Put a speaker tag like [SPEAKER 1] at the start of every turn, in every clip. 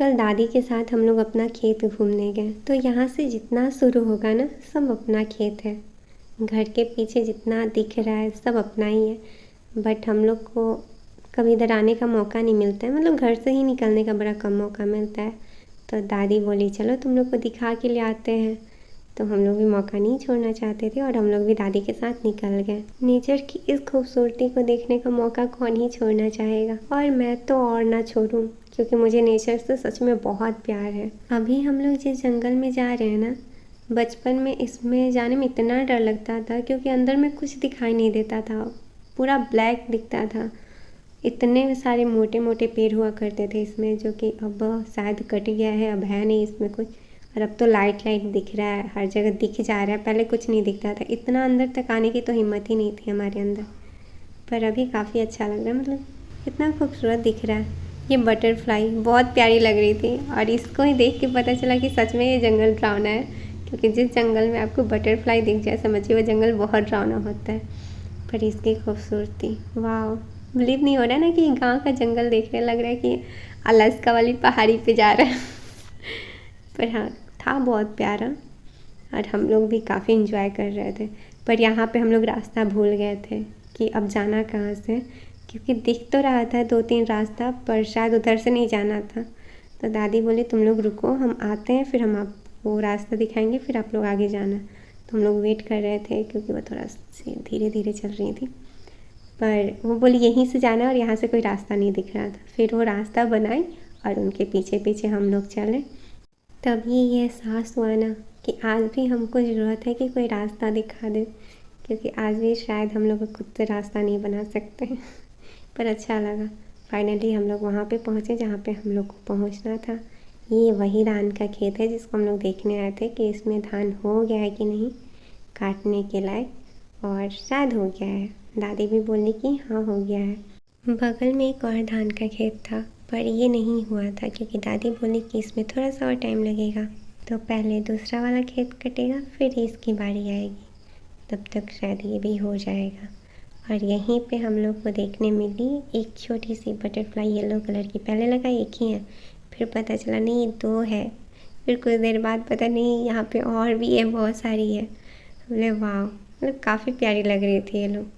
[SPEAKER 1] कल दादी के साथ हम लोग अपना खेत घूमने गए तो यहाँ से जितना शुरू होगा ना सब अपना खेत है। घर के पीछे जितना दिख रहा है सब अपना ही है। बट हम लोग को कभी इधर आने का मौका नहीं मिलता है, मतलब घर से ही निकलने का बड़ा कम मौका मिलता है। तो दादी बोली चलो तुम लोग को दिखा के ले आते हैं। तो हम लोग भी मौका नहीं छोड़ना चाहते थे और हम लोग भी दादी के साथ निकल गए। नेचर की इस खूबसूरती को देखने का मौका कौन ही छोड़ना चाहेगा, और मैं तो और ना छोड़ूं, क्योंकि मुझे नेचर से सच में बहुत प्यार है। अभी हम लोग जिस जंगल में जा रहे हैं ना, बचपन में इसमें जाने में इतना डर लगता था क्योंकि अंदर में कुछ दिखाई नहीं देता था, पूरा ब्लैक दिखता था। इतने सारे मोटे मोटे पेड़ हुआ करते थे इसमें, जो कि अब शायद कट गया है, अब है नहीं इसमें कुछ। और अब तो लाइट लाइट दिख रहा है, हर जगह दिख जा रहा है। पहले कुछ नहीं दिखता था, इतना अंदर तक आने की तो हिम्मत ही नहीं थी हमारे अंदर। पर अभी काफ़ी अच्छा लग रहा है, मतलब इतना खूबसूरत दिख रहा है। ये बटरफ्लाई बहुत प्यारी लग रही थी और इसको ही देख के पता चला कि सच में ये जंगल डरावना है, क्योंकि जिस जंगल में आपको बटरफ्लाई दिख जाए समझिए वो जंगल बहुत डरावना होता है। पर इसकी खूबसूरती, वाह, बिलीव नहीं हो रहा ना कि गांव का जंगल देखने लग रहा है कि अलास्का वाली पहाड़ी पे जा रहा है। पर हाँ, था बहुत प्यारा और हम लोग भी काफ़ी इंजॉय कर रहे थे। पर यहाँ पे हम लोग रास्ता भूल गए थे कि अब जाना कहाँ से, क्योंकि दिख तो रहा था 2-3 रास्ता, पर शायद उधर से नहीं जाना था। तो दादी बोली तुम लोग रुको, हम आते हैं फिर हम आपको रास्ता दिखाएंगे, फिर आप लोग आगे जाना। तो हम लोग वेट कर रहे थे क्योंकि वो थोड़ा सी धीरे धीरे चल रही थी। पर वो बोली यहीं से जाना और यहाँ से कोई रास्ता नहीं दिख रहा था। फिर वो रास्ता बनाई और उनके पीछे पीछे हम लोग चले। तभी ये एहसास हुआ ना कि आज भी हमको ज़रूरत है कि कोई रास्ता दिखा दे, क्योंकि आज भी शायद हम लोग खुद से रास्ता नहीं बना सकते। पर अच्छा लगा, फाइनली हम लोग वहाँ पे पहुँचे जहाँ पे हम लोग को पहुँचना था। ये वही धान का खेत है जिसको हम लोग देखने आए थे कि इसमें धान हो गया है कि नहीं काटने के लायक, और शायद हो गया है। दादी भी बोली कि हाँ हो गया है। बगल में एक और धान का खेत था, पर ये नहीं हुआ था क्योंकि दादी बोली कि इसमें थोड़ा सा और टाइम लगेगा, तो पहले दूसरा वाला खेत कटेगा फिर इसकी बारी आएगी, तब तक शायद ये भी हो जाएगा। और यहीं पे हम लोग को देखने मिली एक छोटी सी बटरफ्लाई येलो कलर की। पहले लगा एक ही है, फिर पता चला नहीं 2 है, फिर कुछ देर बाद पता नहीं यहाँ पे और भी है, बहुत सारी है। बोले वाह, मतलब काफ़ी प्यारी लग रही थी ये लोग।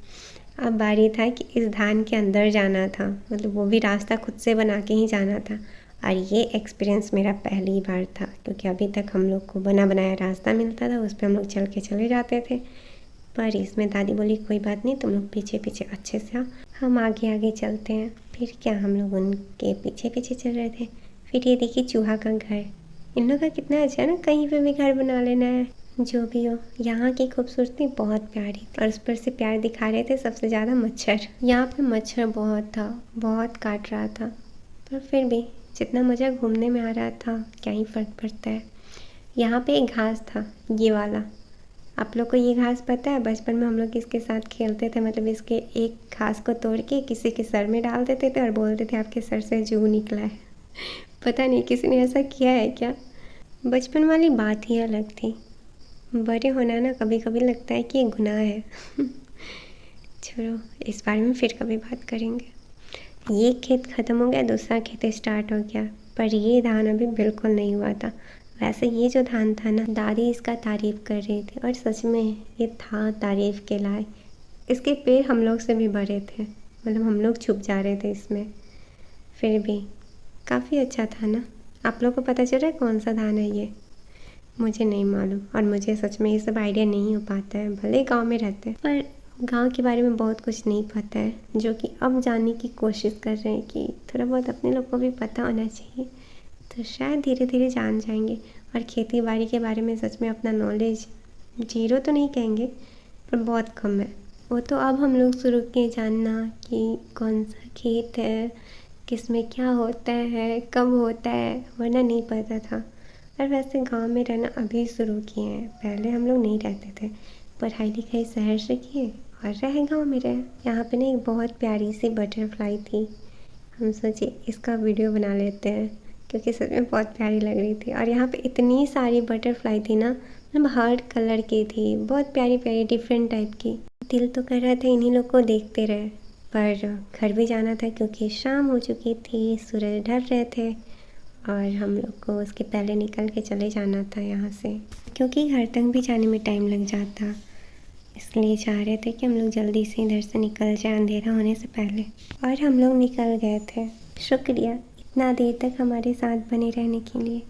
[SPEAKER 1] अब बारी था कि इस धान के अंदर जाना था, मतलब वो भी रास्ता खुद से बना के ही जाना था। और ये एक्सपीरियंस मेरा पहली बार था, क्योंकि अभी तक हम लोग को बना बनाया रास्ता मिलता था, उस पर हम लोग चल के चले जाते थे। पर इसमें दादी बोली कोई बात नहीं, तुम लोग पीछे पीछे अच्छे से आओ, हम आगे आगे चलते हैं। फिर क्या हम लोग उनके पीछे पीछे चल रहे थे। फिर ये देखिए चूहा का घर, इन लोग का कितना अच्छा है ना, कहीं पे भी घर बना लेना है। जो भी हो, यहाँ की खूबसूरती बहुत प्यारी थी और उस पर से प्यार दिखा रहे थे सबसे ज़्यादा मच्छर। यहाँ पे मच्छर बहुत था, बहुत काट रहा था, पर फिर भी जितना मज़ा घूमने में आ रहा था क्या ही फ़र्क पड़ता है। यहाँ पे एक घास था, ये वाला। आप लोग को ये घास पता है, बचपन में हम लोग इसके साथ खेलते थे, मतलब इसके एक घास को तोड़ के किसी के सर में डाल देते थे और बोलते थे आपके सर से जू निकला है। पता नहीं किसी ने ऐसा किया है क्या। बचपन वाली बात ही अलग थी। बड़े होना ना कभी कभी लगता है कि ये गुनाह है। छोड़ो, इस बारे में फिर कभी बात करेंगे। ये खेत ख़त्म हो गया, दूसरा खेत स्टार्ट हो गया, पर ये धान अभी बिल्कुल नहीं हुआ था। वैसे ये जो धान था ना, दादी इसका तारीफ़ कर रही थी और सच में ये था तारीफ़ के लायक। इसके पेड़ हम लोग से भी बड़े थे, मतलब हम लोग छुप जा रहे थे इसमें। फिर भी काफ़ी अच्छा था ना। आप लोग को पता चल रहा है कौन सा धान है ये? मुझे नहीं मालूम, और मुझे सच में ये सब आइडिया नहीं हो पाता है, भले गांव में रहते हैं, पर गांव के बारे में बहुत कुछ नहीं पता है, जो कि अब जानने की कोशिश कर रहे हैं कि थोड़ा बहुत अपने लोग को भी पता होना चाहिए, तो शायद धीरे धीरे जान जाएंगे। और खेती बाड़ी के बारे में सच में अपना नॉलेज जीरो तो नहीं कहेंगे, पर बहुत कम है। वो तो अब हम लोग शुरू किए जानना कि कौन सा खेत है, किस में क्या होता है, कब होता है, वरना नहीं पता था। और वैसे गांव में रहना अभी शुरू किए हैं, पहले हम लोग नहीं रहते थे, पढ़ाई लिखाई शहर से किए और रह गांव में रहे। यहाँ पे ना एक बहुत प्यारी सी बटरफ्लाई थी, हम सोचे इसका वीडियो बना लेते हैं, क्योंकि सच में बहुत प्यारी लग रही थी। और यहाँ पे इतनी सारी बटरफ्लाई थी ना, मतलब हर कलर की थी, बहुत प्यारी प्यारी डिफरेंट टाइप की। दिल तो कर रहा था इन्हीं लोग को देखते रहे, पर घर भी जाना था क्योंकि शाम हो चुकी थी, सूरज ढल रहे थे और हम लोग को उसके पहले निकल के चले जाना था यहाँ से, क्योंकि घर तक भी जाने में टाइम लग जाता, इसलिए चाह रहे थे कि हम लोग जल्दी से इधर से निकल जाए अंधेरा होने से पहले। और हम लोग निकल गए थे। शुक्रिया इतना देर तक हमारे साथ बने रहने के लिए।